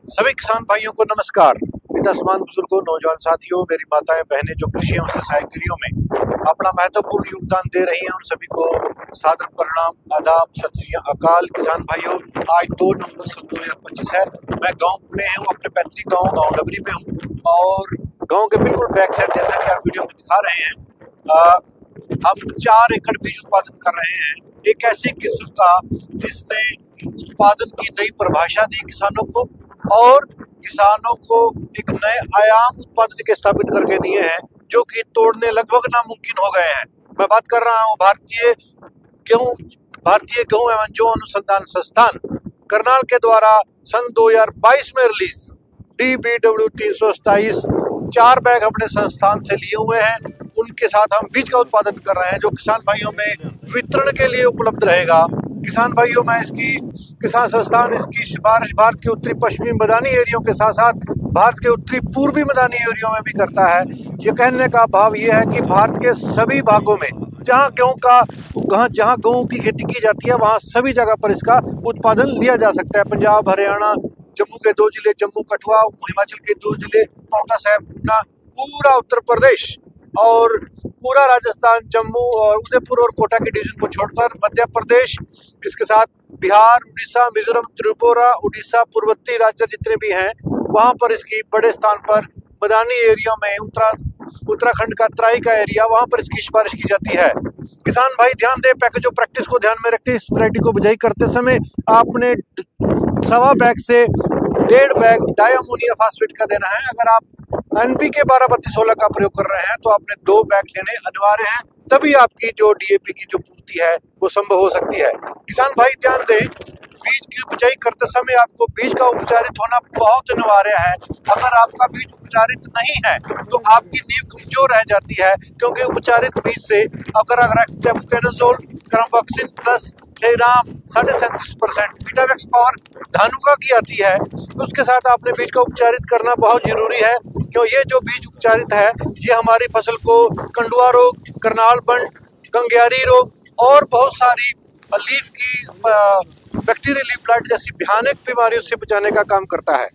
सभी किसान भाइयों को नमस्कार। पिता समान बुजुर्गों, नौजवान साथियों, मेरी माताएं बहनें जो कृषि एवं सिंचाई कार्यों में अपना महत्वपूर्ण योगदान दे रही हैं, उन सभी को सादर प्रणाम, आदाब, सत श्री अकाल। किसान भाइयों, आज 2 नवंबर सन 2025 है। मैं गांव में हूं, अपने पैतृक गांव डबरी में हूं और गांव के बिल्कुल बैक साइड, जैसा कि आप वीडियो में दिखा रहे हैं, हम 4 एकड़ बीज उत्पादन कर रहे हैं। एक ऐसी किस्म का जिसने उत्पादन की नई परिभाषा दी किसानों को और किसानों को एक नए आयाम उत्पादन के स्थापित करके दिए हैं, जो कि तोड़ने लगभग नामुमकिन हो गए हैं। मैं बात कर रहा हूं भारतीय गेहूं एवं जौ अनुसंधान संस्थान करनाल के द्वारा सन 2022 में रिलीज DBW 327 4 बैग अपने संस्थान से लिए हुए हैं। उनके साथ हम बीज का उत्पादन कर रहे हैं, जो किसान भाइयों में वितरण के लिए उपलब्ध रहेगा। किसान भाइयों, मैं किसान संस्थान इसकी सिफारिश भारत के उत्तरी पश्चिमी मैदानी एरियो के साथ साथ भारत के उत्तरी पूर्वी मैदानी एरियो में भी करता है। ये कहने का भाव ये है कि भारत के सभी भागों में जहाँ गेहूं की खेती की जाती है, वहाँ सभी जगह पर इसका उत्पादन लिया जा सकता है। पंजाब, हरियाणा, जम्मू के 2 जिले, जम्मू कठुआ, हिमाचल के 2 जिले, पांवटा साहिब, ऊना, पूरा उत्तर प्रदेश और पूरा राजस्थान, जम्मू और उदयपुर और कोटा के डिवीजन को छोड़कर मध्य प्रदेश, इसके साथ बिहार, उड़ीसा, मिजोरम, त्रिपुरा, उड़ीसा, पूर्वोत्तर राज्य जितने भी हैं, वहां पर इसकी बड़े स्थान पर मैदानी एरिया में उत्तराखंड का तराई का एरिया, वहां पर इसकी सिफारिश की जाती है। किसान भाई ध्यान दें, पैकेज ऑफ प्रैक्टिस को ध्यान में रखते इस वैरायटी को बिजाई करते समय आपने 1.25 बैग से 1.5 बैग डाई अमोनिया फास्फेट का देना है। अगर आप NPK 12-32-16 का प्रयोग कर रहे हैं तो आपने 2 बैग लेने अनिवार्य हैं, तभी आपकी जो DAP की जो पूर्ति है वो संभव हो सकती है। किसान भाई ध्यान दें, बीज की बिजाई करते समय आपको बीज का उपचारित होना बहुत अनिवार्य है। अगर आपका बीज उपचारित नहीं है तो आपकी नींव कमजोर रह जाती है, क्योंकि उपचारित बीज से अगर ट्रैबुकेनाजोल, क्रमबॉक्सिन प्लस थेराम 37.5%, बीटावैक्स पावर धानुका की आती है, उसके साथ आपने बीज का उपचारित करना बहुत जरूरी है। क्यों ये जो बीज उपचारित है ये हमारी फसल को कंडुआ रोग, करनाल बंड, गंगयारी रोग और बहुत सारी लीफ की बैक्टीरियल लीफ ब्लाइट जैसी भयानक बीमारियों से बचाने का काम करता है।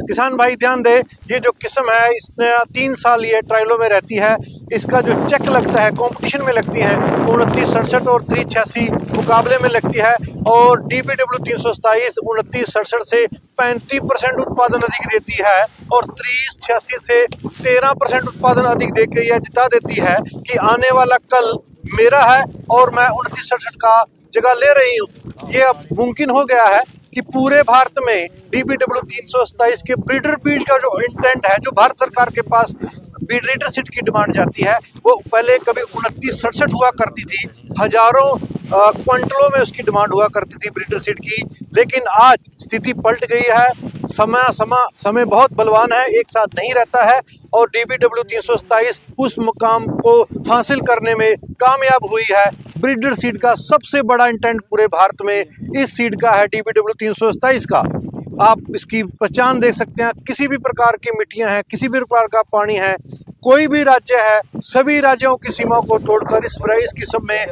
किसान भाई ध्यान दे, ये जो किस्म है इसने 3 साल ये ट्रायलों में रहती है। इसका जो चेक लगता है, कंपटीशन में लगती है, 2967 और 386 मुकाबले में लगती है और DBW 327 2967 से 35% उत्पादन अधिक देती है और 3086 से 13% उत्पादन अधिक देकर यह जिता देती है कि आने वाला कल मेरा है और मैं 2967 का जगह ले रही हूँ। ये अब मुमकिन हो गया है कि पूरे भारत में DBW 327 के ब्रीडर बीज का जो इंटेंट है, जो भारत सरकार के पास ब्रीडर सीड की डिमांड जाती है, वो पहले कभी 2967 हुआ करती थी, हजारों क्विंटलों में उसकी डिमांड हुआ करती थी ब्रीडर सीड की। लेकिन आज स्थिति पलट गई है, समय बहुत बलवान है, एक साथ नहीं रहता है और DBW 327 उस मुकाम को हासिल करने में कामयाब हुई है। ब्रीडर सीड का सबसे बड़ा इंटेंट पूरे भारत में इस सीड का है, DBW 327 का। आप इसकी पहचान देख सकते हैं, किसी भी प्रकार की मिट्टियां हैं, किसी भी प्रकार का पानी है, कोई भी राज्य है, सभी राज्यों की सीमा को तोड़कर इस किस्म में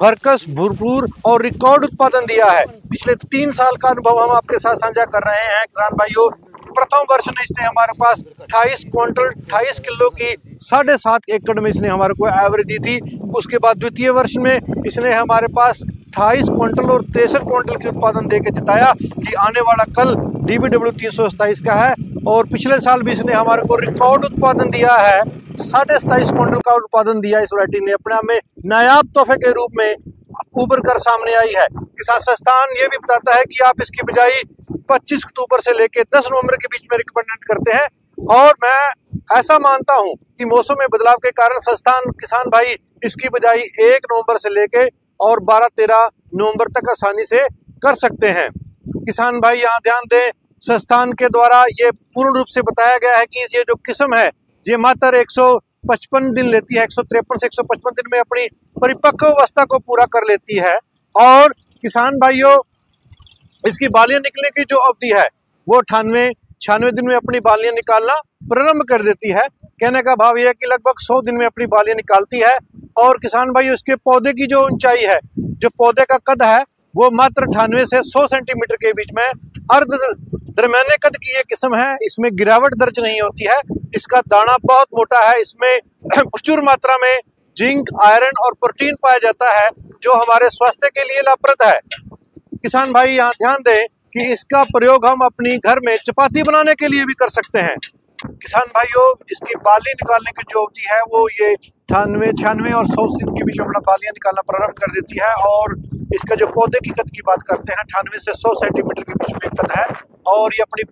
भरकस, भरपूर और रिकॉर्ड उत्पादन दिया है। पिछले 3 साल का अनुभव हम आपके साथ साझा कर रहे हैं किसान भाइयों। प्रथम वर्ष में इसने हमारे पास 28 किलो की 7.5 एकड़ में इसने हमारे को एवरेज दी थी। उसके बाद द्वितीय वर्ष में इसने हमारे पास 28 क्विंटल और 63 क्विंटल की उत्पादन देकर जिताया कि आने वाला कल DBW 327 का है। और पिछले साल भी इसने हमारे को रिकॉर्ड उत्पादन दिया है, 27.5 क्विंटल का उत्पादन दिया। इस वैरायटी ने अपने आप में नायाब तोहफे के रूप में उभर कर सामने आई है। किसान संस्थान ये भी बताता है कि आप इसकी बिजाई 25 अक्टूबर से लेकर 10 नवंबर के बीच में रिकमेंड करते हैं और मैं ऐसा मानता हूं कि मौसम में बदलाव के कारण संस्थान किसान भाई इसकी बिजाई 1 नवंबर से लेकर और 12-13 नवंबर तक आसानी से कर सकते हैं। किसान भाई यहाँ ध्यान दें, संस्थान के द्वारा ये पूर्ण रूप से बताया गया है कि ये जो किस्म है ये मात्र 155 दिन लेती है, 153 से 155 दिन में अपनी परिपक्व अवस्था को पूरा कर लेती है। और किसान भाइयों, इसकी बालियां निकलने की जो अवधि है वो 98-96 दिन में अपनी बालियां निकालना प्रारंभ कर देती है। कहने का भाव यह है कि लगभग 100 दिन में अपनी बालियां निकालती है। और किसान भाई, उसके पौधे की जो ऊंचाई है, जो पौधे का कद है, वो मात्र 98 से 100 सेंटीमीटर के बीच में दरमियाने कद की ये किस्म है, इसमें गिरावट दर्ज नहीं होती है। इसका दाना बहुत मोटा है, इसमें प्रचुर मात्रा में जिंक, आयरन और प्रोटीन पाया जाता है जो हमारे स्वास्थ्य के लिए लाभप्रद है। किसान भाई यहाँ ध्यान दें कि इसका प्रयोग हम अपनी घर में चपाती बनाने के लिए भी कर सकते हैं। किसान भाइयों, इसकी बाली निकालने की जो होती है वो ये 96 और 100 दिन के बीच में अपना बालियां निकालना प्रारंभ कर देती है। और इसका जो पौधे की कद की बात करते हैं 98 से 100 सेंटीमीटर के बीच में कद है और ये अपनी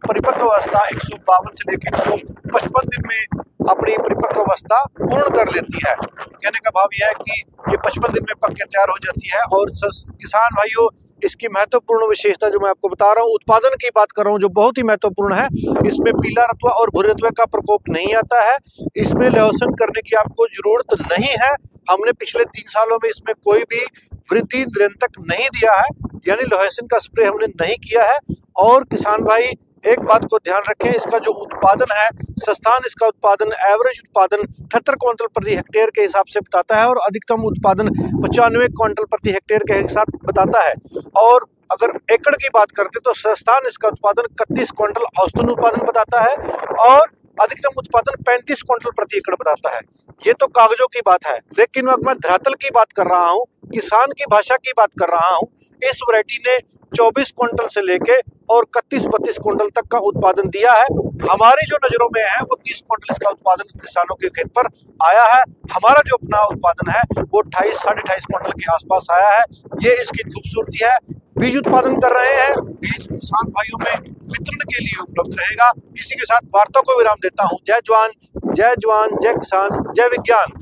परिपक्व अवस्था 152 से लेकर 155 दिन में अपनी परिपक्व अवस्था पूर्ण कर लेती है। कहने का भाव यह है कि ये 55 दिन में पक के तैयार हो जाती है। और किसान भाइयों, इसकी महत्वपूर्ण विशेषता जो मैं आपको बता रहा हूँ, उत्पादन की बात कर रहा हूँ जो बहुत ही महत्वपूर्ण है, इसमें पीला रतुआ और भूरे रतुए का प्रकोप नहीं आता है। इसमें लहसुन करने की आपको जरूरत नहीं है। हमने पिछले 3 सालों में इसमें कोई भी वृद्धि निरंतक नहीं दिया है, यानी लहसुन का स्प्रे हमने नहीं किया है। और किसान भाई एक बात को ध्यान रखें, इसका जो उत्पादन है, संस्थान इसका उत्पादन एवरेज उत्पादन 78 क्विंटल प्रति हेक्टेयर के हिसाब से बताता है और अधिकतम उत्पादन 95 क्विंटल प्रति हेक्टेयर के साथ बताता है। और अगर एकड़ की बात करते तो संस्थान इसका उत्पादन 31 क्विंटल औसतन उत्पादन बताता है और अधिकतम उत्पादन 35 क्विंटल प्रति एकड़ बताता है। ये तो कागजों की बात है, लेकिन अब मैं धरातल की बात कर रहा हूँ, किसान की भाषा की बात कर रहा हूँ। इस वैरायटी ने 24 क्विंटल से लेके और 31-32 क्विंटल तक का उत्पादन दिया है। हमारी जो नजरों में है वो 30 क्विंटल इसका उत्पादन किसानों के खेत पर आया है। हमारा जो अपना उत्पादन है वो 28-28.5 क्विंटल के आसपास आया है। ये इसकी खूबसूरती है। बीज उत्पादन कर रहे हैं, बीज किसान भाइयों में वितरण के लिए उपलब्ध रहेगा। इसी के साथ वार्ता को विराम देता हूँ। जय जवान, जय किसान, जय विज्ञान।